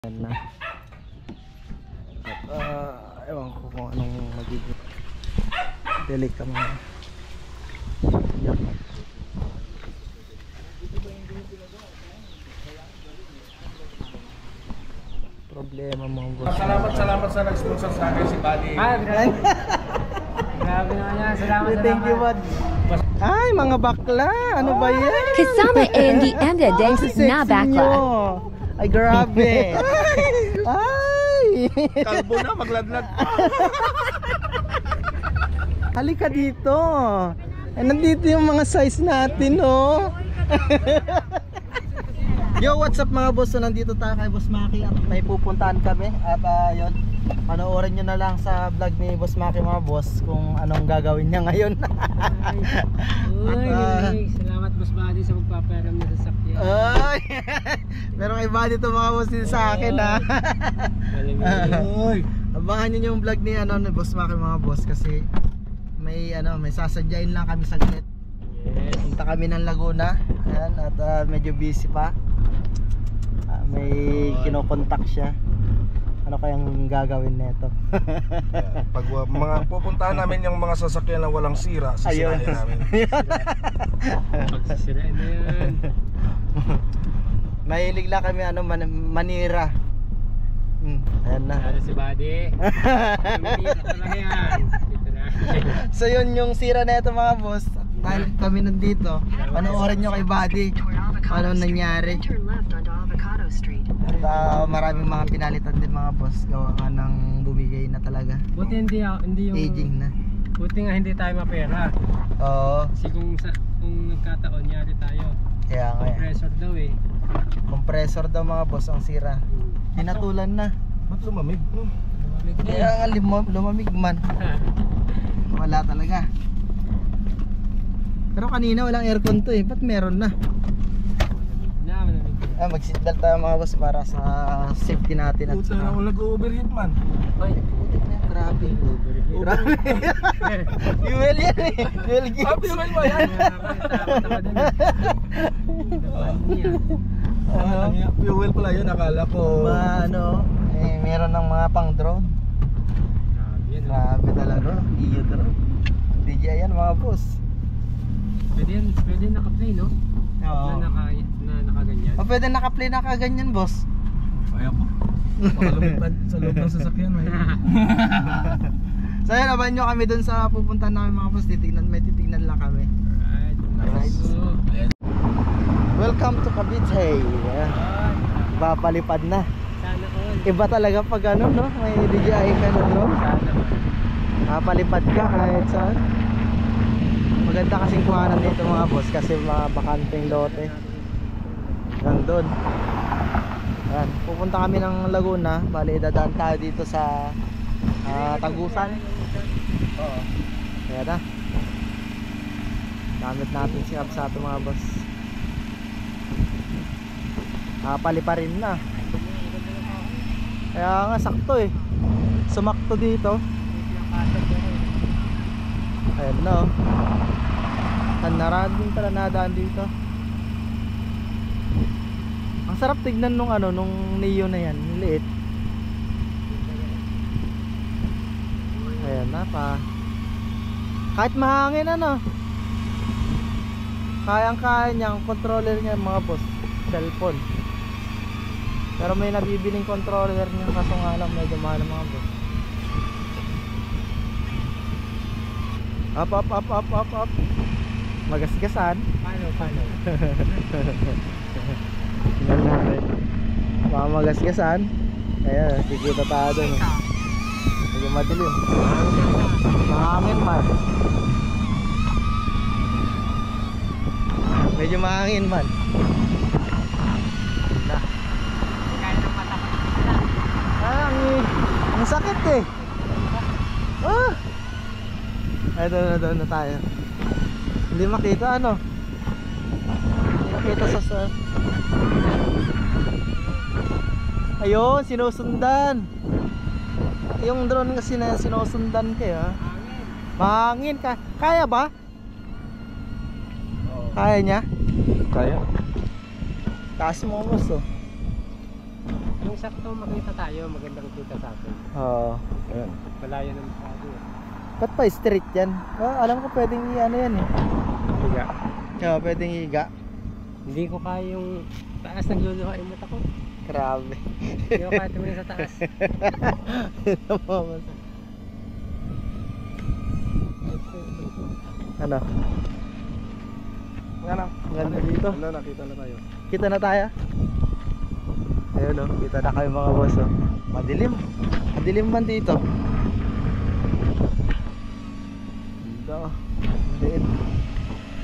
Na. At ewan ko kung anong magiging delay ka mga problema mga boss. Salamat sa nag-sponsor sa akin si Buddy. Grabe naman yan. Salamat. Thank you, bud. Ay, mga bakla. Ano ba yan? Kasama Andy and the Ang Dexys sexy na bakla. nyo. Ay, grabe. Ay. Kalbo na, magladlad pa. Halika dito. Ay, nandito yung mga size natin, oh. Yo, what's up mga boss? So, nandito tayo kay Boss Maki at may pupuntahan kami. At yun, panoorin nyo na lang sa vlog ni Boss Maki mga boss kung anong gagawin niya ngayon. Uy, salamat Boss Buddy sa magpaparam na sasakyan. Ay, pero kay Buddy to mga boss din sa akin, ha. Uy. Abangan nyo yung vlog ni Boss Maki mga boss kasi may sasadyain lang kami saglit. Yes. Punta kami ng Laguna. Ayan, at medyo busy pa. May kinokontak siya. Ano kayang gagawin nito? Pag mga pupuntahan namin yung mga sasakyan na walang sira, sisirain namin. Pagsisirain na yan. Mahilig lang kami manira. Ayan na. Ano si Buddy? Manira talaga yan. Dito na. So yun yung sira na ito mga boss. Dahil kami nandito, panoorin nyo kay Buddy ano nangyari. At maraming mga pinalitan din mga boss. Gawa nga ng bumigay na talaga. Buti hindi yung Aging na. Buti nga hindi tayo mapera. Oo. Kasi kung nagkataon yari tayo. Kaya nga eh. Compressor daw eh. Compressor daw mga boss ang sira. Hinatulan na. Ba't lumamig? Lumamig na. Kaya nga lumamig man. Wala talaga. Pero kanina walang aircon to eh. Ba't meron na? Malamig na. Mag-seatbelt tayo mga boss para sa safety natin at Puta na ako nag-overheat man. Hoy, putik na. Grabe. Grabe. Fuel yan eh. Fuel Ah, gauge. fuel ba yan? takot ako dun. Dapan niya. Fuel pala yun, akala ko. Meron ng mga pang drone. Grabe yan. Grabe talaga. Iyo drone. DJI yan mga boss. Pwede naka-play no? Oo. Na nakaganyan. O pwede naka-play na kaganyan boss. Ayaw po. Baka lumipad sa loob ng sasakyan. So yun, abangan nyo kami dun sa pupuntahan namin mga boss. Titignan lang kami. Alright. Welcome to Cavite. Papalipad na. Sana all. Iba talaga pag ano no, may DJI ka na drone. Sana all. Papalipad ka kahit saan. Maganda kasing kuhanan dito mga boss kasi mga bakanteng lote. Nandun. Ayan, pupunta kami ng Laguna. Bali dadaan tayo dito sa Tagusan. Oo. Kaya na. Gamit natin si Absato mga boss. Palipa rin na. Kaya nga sakto eh. Sumakto dito. Ayan na oh. Narading pala nadaan dito. Ang sarap tignan nung nung Neo na yan, liit. Ayan na pa. Kahit mahangin kayang-kaya niya ang controller niya mga boss, cellphone. Pero may nabibiling controller niya kaso nga lang medyo mahal mga boss. Up. Magasgasan. Paano? Tingnan natin. Baka magasgasan. Ayan, kikita tayo dun. Medyo madilim. Mahangin man. Medyo mahangin man. Ang sakit eh. Ito na tayo. Hindi makita Hindi makita sa ayun, sinusundan. Yung drone kasi na sinusundan kayo. Mahangin ka. Kaya ba? Kaya niya? Kaya? Taas mo boss oh. Yung sakto makita tayo, magandang kita sa atin. Oo. Malayo ng masyado eh. Ba't pa street yan? Alam ko pwedeng ano yan eh. Higa. Oo, pwedeng higa. Hindi ko kaya yung taas, nagluluha yung mata ko. Grabe. Hindi ko kaya tumingin sa taas. Ano? Ano? Ganda dito. Ano, nakita na tayo. Kita na tayo. Ayun o, kita na kayo mga boss o. Madilim. Madilim man dito. Dito. Maliit.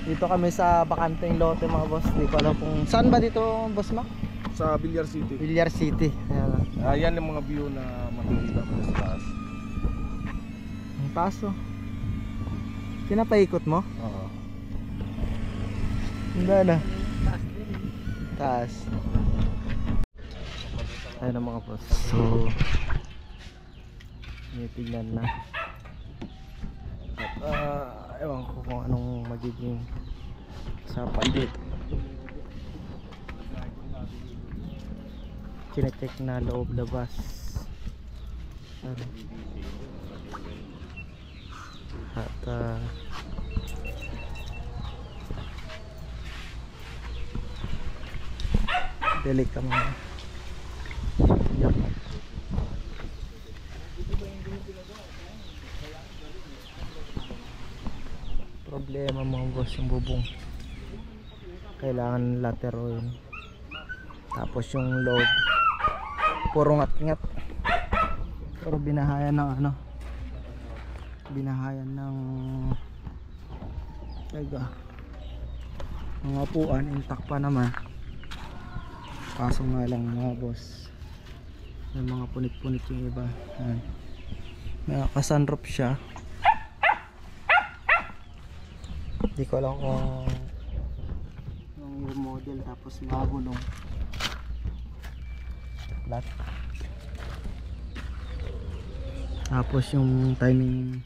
Dito kami sa bakanteng lote mga boss. Di ko alam kung saan ba dito, Boss Mac? Sa Villar City. Villar City. Ayan o. Yan yung mga view na makikita mo sa taas. Ang taas o. Pinapaikot mo? Oo. Hindi na. Taas din. Taas. Ayun na mga boss. So, tingnan na. At ewan ko kung anong magiging usapan dito. Chinecheck na loob labas. At delik ka mga yak. Problema mga boss yung bubong, kailangan lateroin. Tapos yung loob puro ngat-ngat, puro binahayan ng ano, binahayan ng mga upuan, intact pa naman. Kaso nga lang mga boss, may mga punit-punit yung iba. Ayan. May naka-sunroof siya. Hindi ko alam kung yung remodel tapos magulong flat. Tapos yung timing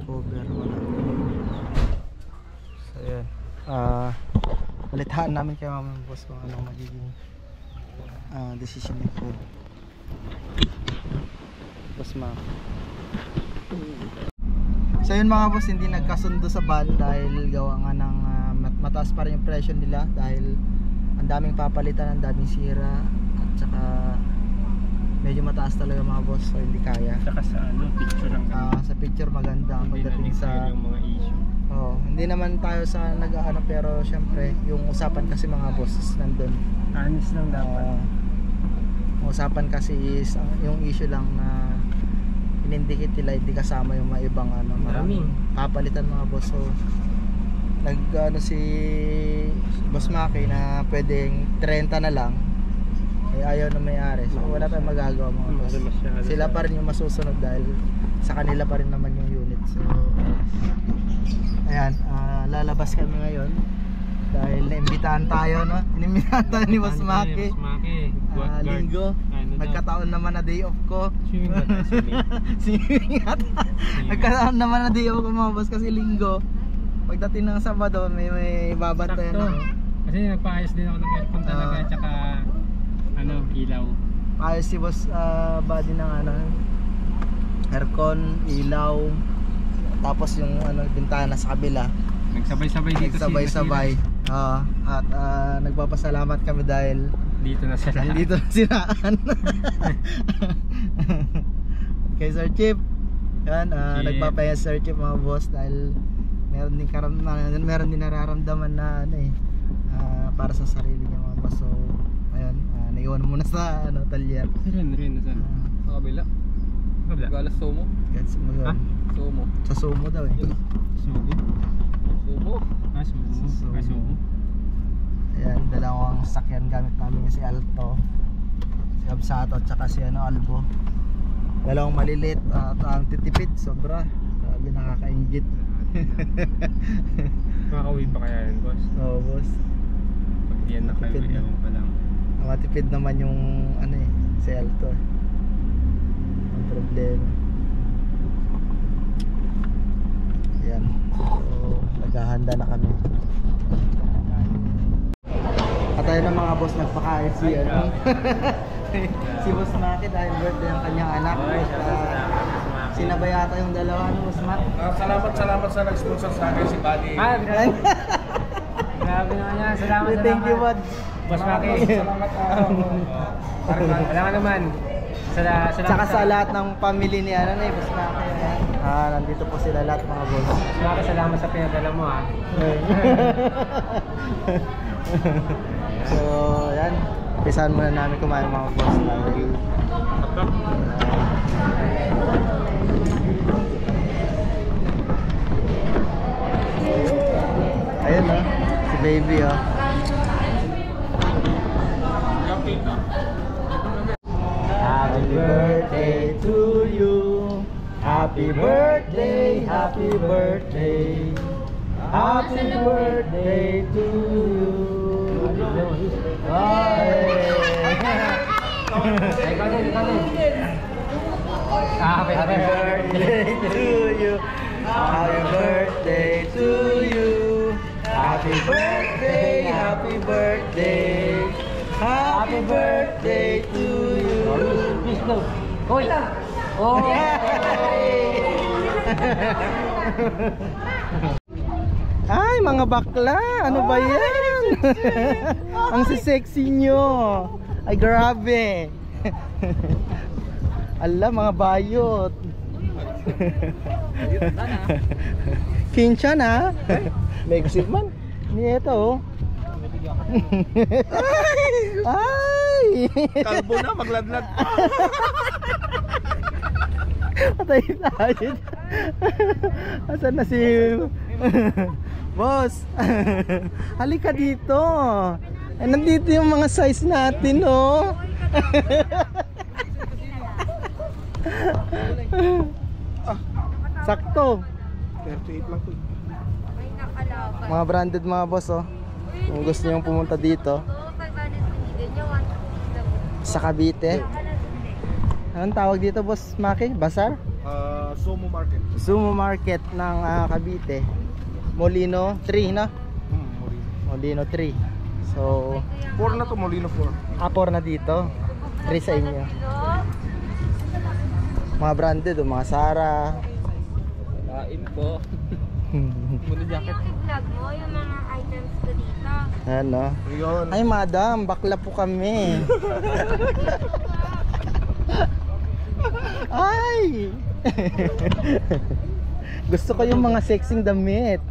cover wala. So yan, balitaan namin kay mama boss kung anong magiging decision nito. Boss ma. So yun mga boss, hindi nagkasundo sa van dahil gawa nga ng mataas pa rin yung presyo nila dahil ang daming papalitan, ang daming sira at saka medyo mataas talaga mga boss, so hindi kaya. Saka sa ano, picture ang Sa picture maganda ang pagdating sa yung mga issue. hindi naman tayo sa nag-aano, pero syempre yung usapan kasi mga boss nandun. Honest lang dapat. Ang usapan kasi is yung issue lang na inindikit nila, hindi kasama yung mga ibang ano, maraming papalitan mga boss. So nag-ano si Boss Maki na pwedeng 30 na lang, ayaw na may-ari, so wala tayong magagawa mga boss. Sila pa rin yung masusunod dahil sa kanila pa rin naman yung unit. So ayan, lalabas kami ngayon dahil naimbitahan tayo, no? Inimbitahan tayo ni Boss Maki. Linggo, nagkataon naman na day off ko. Swimming ba tayo? Swimming ata. Nagkataon naman na day off ko mga boss kasi linggo. Pagdating ng Sabado may babantayan ako. Kasi nagpaayos din ako ng aircon talaga, tsaka ano, ilaw. Ayos si boss body ng ano, aircon, ilaw, tapos yung ano, bintana sa kabila. Nagsabay-sabay dito. Nagsabay-sabay. At nagpapasalamat kami dahil dito na sila. nandito na sinaan. Kay Sir Chip. Yan, nagpapahinga Sir Chip mga boss dahil meron din nararamdaman na ano para sa sarili niya mga boss. So ayun, naiwan muna sa ano, talyer. Rin saan? Sa kabila. Kabila. Galas Sumo. Gets mo yun. Sumo. Sa Sumo daw eh. Sumo. Sumo. Sumo. Ayan, dalawang sakyan gamit namin, si Alto, si Absato at saka si Albo. Dalawang maliliit at ang titipid sobra. Grabe, nakakaingit. Makakauwi pa kaya yan, boss? Oo, boss. Pag diyan na kayo, Tipid na. ewan pa lang. Matipid naman yung ano si Alto. Ang problema. Ayan. So, naghahanda na kami. At tayo ng mga boss nagpakain si ano. Si Boss Maki dahil birthday ang kanyang anak. Sinabay yata yung dalawa ng Boss Maki. Salamat sa nag-sponsor sa akin si Buddy. Grabe naman yan. Salamat. Thank you, Bud. Boss Maki. Salamat. Salamat naman. Salamat Tsaka sa lahat ng family ni ano na Boss Maki. Nandito po sila lahat mga boss. Boss Maki, salamat sa pinadala mo ha. So, yan. Umpisahan muna namin kumain mga boss. Ayun oh, si baby oh. Happy birthday to you. Happy birthday, happy birthday. Happy birthday to you. Happy birthday to you. Happy birthday to you. Happy birthday, happy birthday. Happy birthday to you. Hoy! Oh! Ay, mga bakla! Ano ba yan? Ang sisexy nyo! Ay, grabe! Ala, mga bayot! Kinchan ha? May exit man. Hindi ito oh. Ay! Kalbo na, magladlad pa. Patay tayo. Asan na si Boss? Halika dito. Nandito yung mga size natin oh. Sakto. 38 lang to. Mga branded mga boss oh. Kung gusto nyo pumunta dito sa Cavite. Anong tawag dito Boss Maki? Bazaar? Sumo Market. Sumo Market ng Cavite. Molino 3 na? Molino 3. So 4 na to, Molino 4. 4 na dito. 3 sa inyo. Mga branded oh, mga Sara. Kain po. Muna jacket. Yung i-vlog mo, yung mga items ko dito. Ano? Yun. Ay madam, bakla po kami. Ay! Gusto ko yung mga sexing damit.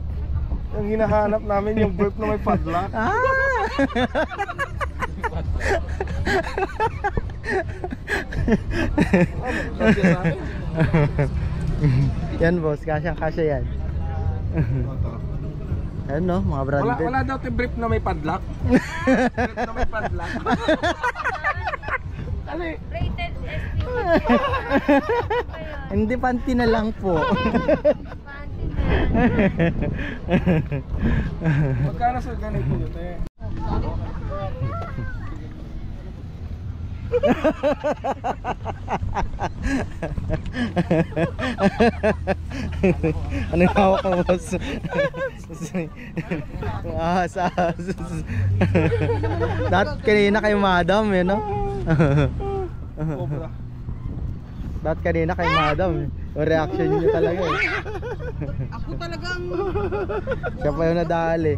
Yung hinahanap namin yung burp na may padlock. Yan boss, kasyang-kasya yan. Ano, mga branded. Wala daw yung brief na may padlock. Brief na may padlock. Rated SB. Hindi, panty na lang po. Panty na. Magkano sa ganito yun eh? Ano yung hawak mo boss? Dapat kanina kay madam eh no? Cobra. Dapat kanina kay madam eh. Yung reaction niyo talaga eh. Ako talagang Siya pa yung nadali.